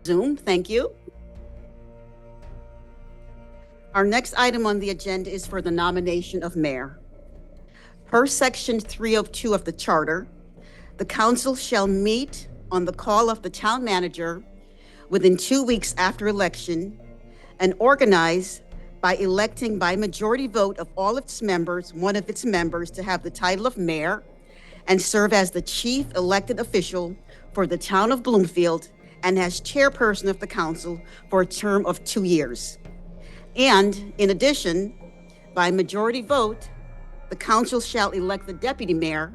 Zoom, thank you. Our next item on the agenda is for the nomination of mayor. Per section 302 of the charter, the council shall meet on the call of the town manager within 2 weeks after election and organize by electing by majority vote of all its members, one of its members to have the title of mayor and serve as the chief elected official for the town of Bloomfield and as chairperson of the council for a term of 2 years. And in addition, by majority vote, the council shall elect the deputy mayor,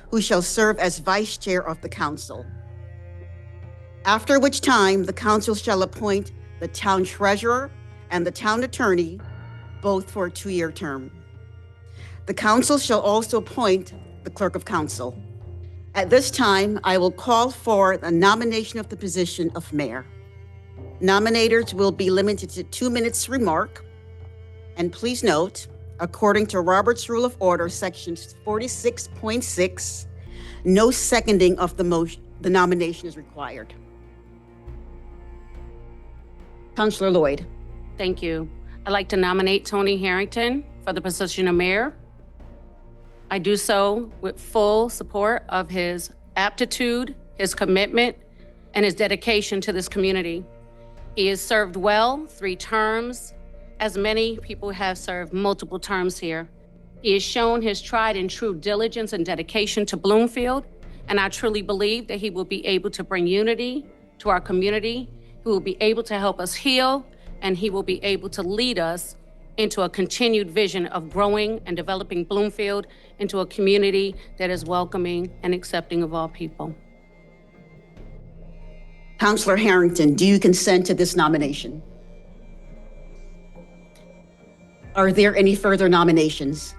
who shall serve as vice chair of the council. After which time, the council shall appoint the town treasurer and the town attorney, both for a 2-year term. The council shall also appoint the clerk of council. At this time, I will call for the nomination of the position of mayor. Nominators will be limited to 2 minutes to remark. And please note, according to Robert's Rule of Order, section 46.6, no seconding of the nomination is required. Councilor Lloyd. Thank you. I'd like to nominate Tony Harrington for the position of mayor. I do so with full support of his aptitude, his commitment, and his dedication to this community. He has served well 3 terms, as many people have served multiple terms here. He has shown his tried and true diligence and dedication to Bloomfield, and I truly believe that he will be able to bring unity to our community. He will be able to help us heal, and he will be able to lead us into a continued vision of growing and developing Bloomfield into a community that is welcoming and accepting of all people. Councilor Harrington, do you consent to this nomination? Are there any further nominations?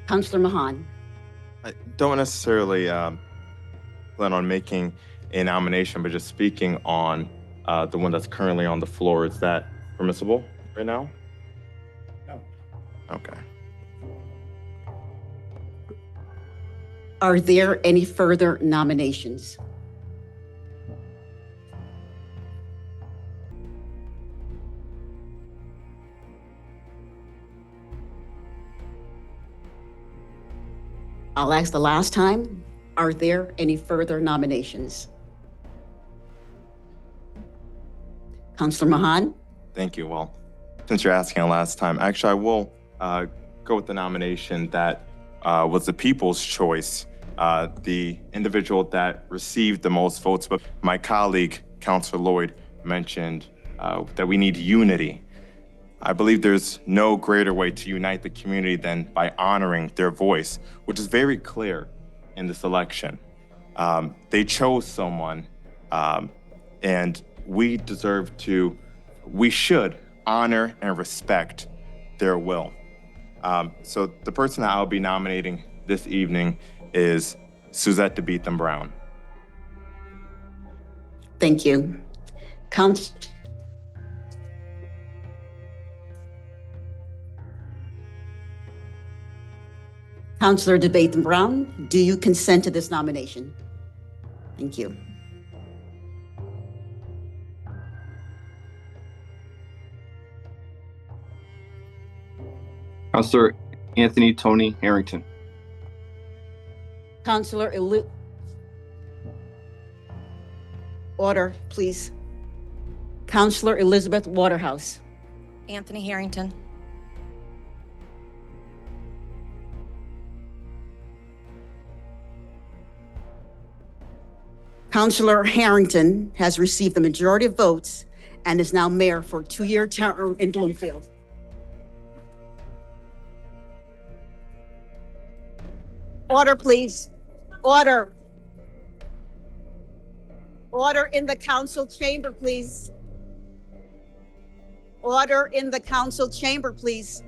Councilor Mahan. I don't necessarily plan on making a nomination, but just speaking on the one that's currently on the floor. Is that permissible right now? No. Okay. Are there any further nominations? I'll ask the last time. Are there any further nominations? Councilor Mahan? Thank you. Well, since you're asking last time, actually, I will go with the nomination that was the people's choice, the individual that received the most votes. But my colleague, Councilor Lloyd, mentioned that we need unity. I believe there's no greater way to unite the community than by honoring their voice, which is very clear in this election. They chose someone, and we should honor and respect their will. So the person that I'll be nominating this evening is Suzette DeBeetham Brown. Thank you. Councilor DeBeetham Brown, do you consent to this nomination? Thank you. Councilor Anthony Tony Harrington. Councilor Order, please. Councilor Elizabeth Waterhouse. Anthony Harrington. Councilor Harrington has received the majority of votes and is now mayor for a 2-year term in Bloomfield. Order, please. Order. Order in the council chamber, please. Order in the council chamber, please.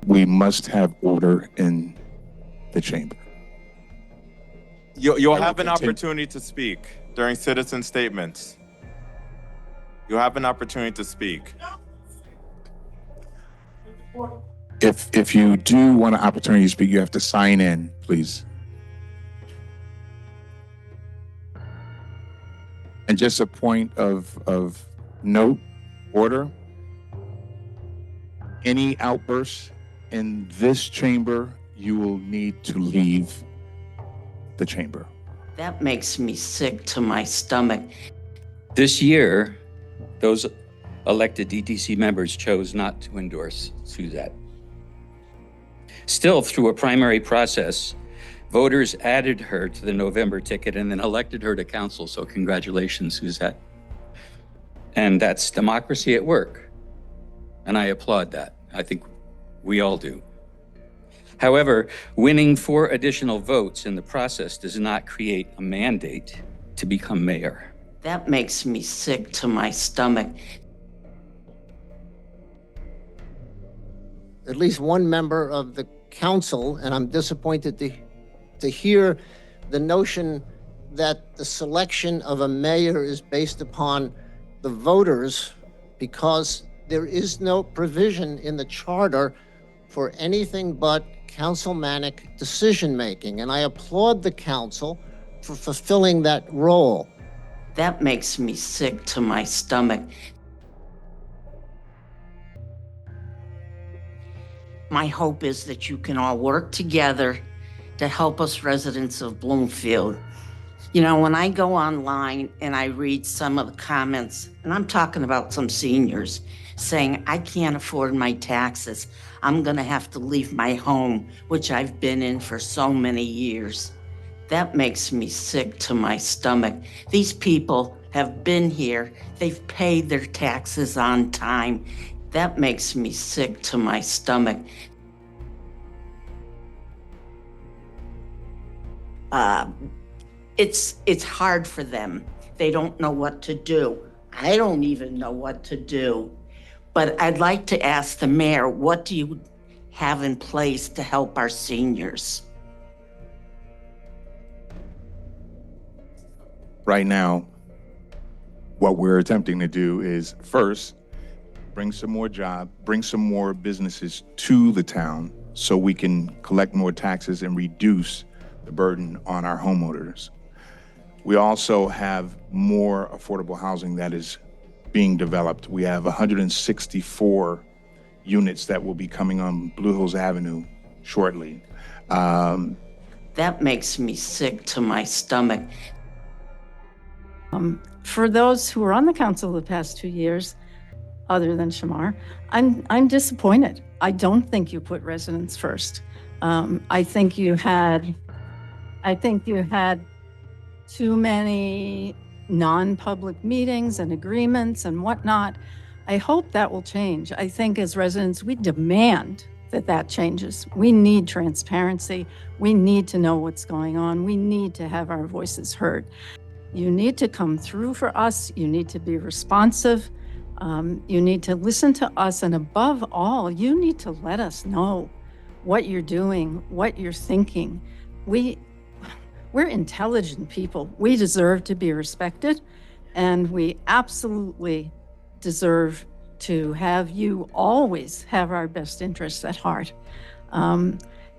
We must have order in the chamber. You'll I will have an continue. opportunity to speak during citizen statements. You'll have an opportunity to speak. If you do want an opportunity to speak, you have to sign in, please. And just a point of note, order. Any outbursts in this chamber, you will need to leave the chamber. That makes me sick to my stomach. This year, those elected DTC members chose not to endorse Suzette. Still, through a primary process, voters added her to the November ticket and then elected her to council, so congratulations, Suzette. And that's democracy at work, and I applaud that. I think we all do. However, winning 4 additional votes in the process does not create a mandate to become mayor. That makes me sick to my stomach. At least one member of the council, and I'm disappointed to hear the notion that the selection of a mayor is based upon the voters, because there is no provision in the charter for anything but councilmanic decision-making. And I applaud the council for fulfilling that role. That makes me sick to my stomach. My hope is that you can all work together to help us residents of Bloomfield. You know, when I go online and I read some of the comments, and I'm talking about some seniors saying, I can't afford my taxes. I'm gonna have to leave my home, which I've been in for so many years. That makes me sick to my stomach. These people have been here. They've paid their taxes on time. That makes me sick to my stomach. It's hard for them. They don't know what to do. I don't even know what to do. But I'd like to ask the mayor, what do you have in place to help our seniors? Right now, what we're attempting to do is first, bring some more jobs, bring some more businesses to the town so we can collect more taxes and reduce the burden on our homeowners. We also have more affordable housing that is being developed. We have 164 units that will be coming on Blue Hills Avenue shortly. That makes me sick to my stomach. For those who were on the council the past 2 years, other than Shamar, I'm disappointed. I don't think you put residents first. I think you had too many non-public meetings and agreements and whatnot. I hope that will change. I think as residents, we demand that changes. We need transparency. We need to know what's going on. We need to have our voices heard. You need to come through for us. You need to be responsive. You need to listen to us. And above all, you need to let us know what you're doing, what you're thinking. We're intelligent people. We deserve to be respected, and we absolutely deserve to have you always have our best interests at heart.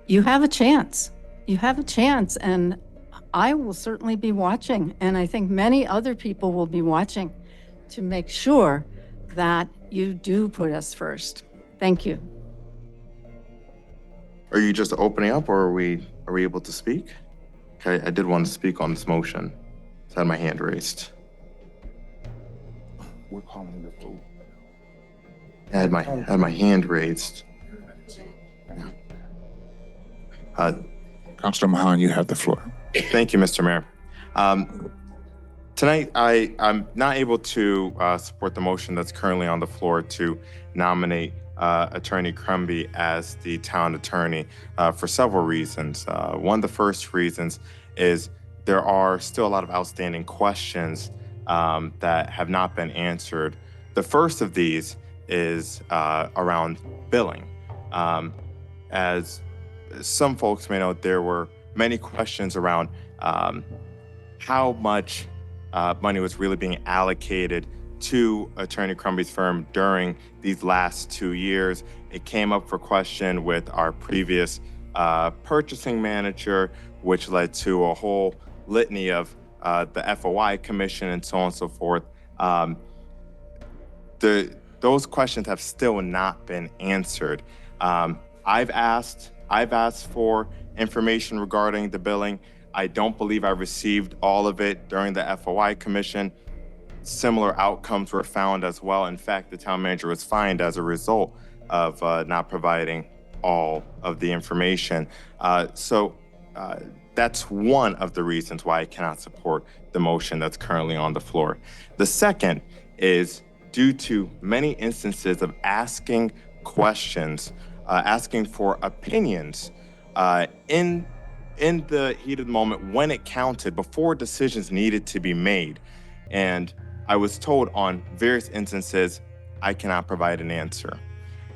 You have a chance. You have a chance, and I will certainly be watching, and I think many other people will be watching to make sure that you do put us first. Thank you. Are you just opening up, or are we able to speak? Okay, I did want to speak on this motion. So I had my hand raised. We're calling the vote. I had my hand raised. Councilor Mahan, you have the floor. Thank you, Mr. Mayor. Tonight, I'm not able to support the motion that's currently on the floor to nominate Attorney Crumby as the town attorney for several reasons. One of the first reasons is there are still a lot of outstanding questions that have not been answered. The first of these is around billing. As some folks may know, there were many questions around how much money was really being allocated to Attorney Crumby's firm during these last 2 years. It came up for question with our previous purchasing manager, which led to a whole litany of the FOI commission and so on and so forth. Those questions have still not been answered. I've asked for information regarding the billing. I don't believe I received all of it during the FOI commission. Similar outcomes were found as well. In fact, the town manager was fined as a result of not providing all of the information. So that's one of the reasons why I cannot support the motion that's currently on the floor. The second is due to many instances of asking questions, asking for opinions in the heat of the moment when it counted, before decisions needed to be made. And I was told on various instances, I cannot provide an answer.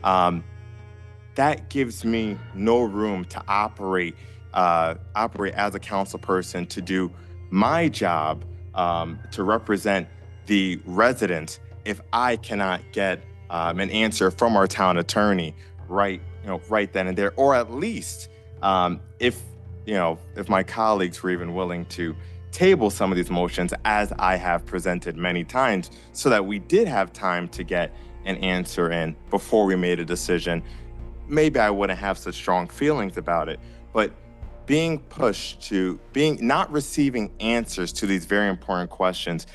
That gives me no room to operate as a council person, to do my job, to represent the residents, if I cannot get an answer from our town attorney right then and there, or at least if my colleagues were even willing to table some of these motions, as I have presented many times, so that we did have time to get an answer in before we made a decision. Maybe I wouldn't have such strong feelings about it, but being pushed to not receiving answers to these very important questions,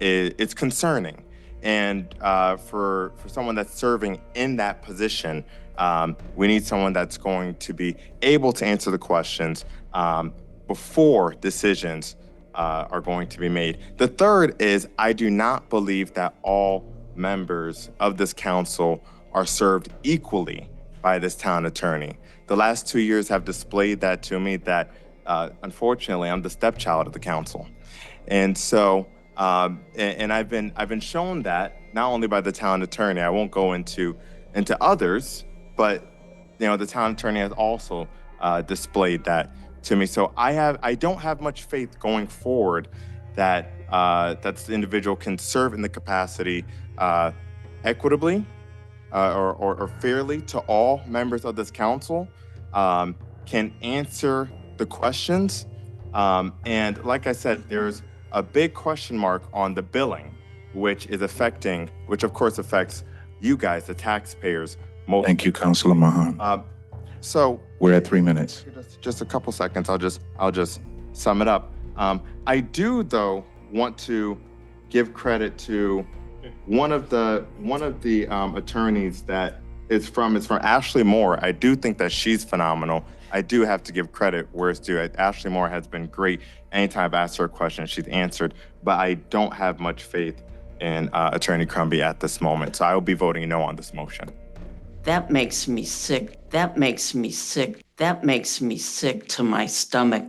it's concerning. And for someone that's serving in that position, we need someone that's going to be able to answer the questions before decisions are going to be made. The third is, I do not believe that all members of this council are served equally by this town attorney. The last 2 years have displayed that to me, that unfortunately I'm the stepchild of the council. And so, and I've been shown that not only by the town attorney. I won't go into others, but the town attorney has also displayed that to me. So I don't have much faith going forward that the individual can serve in the capacity equitably or fairly to all members of this council, can answer the questions. And like I said, there's a big question mark on the billing, which of course affects you guys, the taxpayers. Thank you, Councilor Mahan. So We're at 3 minutes. just a couple seconds. I'll just sum it up. I do, though, want to give credit to one of the attorneys that is from Ashley Moore. I do think that she's phenomenal. I do have to give credit where it's due. Ashley Moore has been great. Anytime I've asked her a question, she's answered. But I don't have much faith in Attorney Crumby at this moment. So I will be voting no on this motion. That makes me sick. That makes me sick. That makes me sick to my stomach.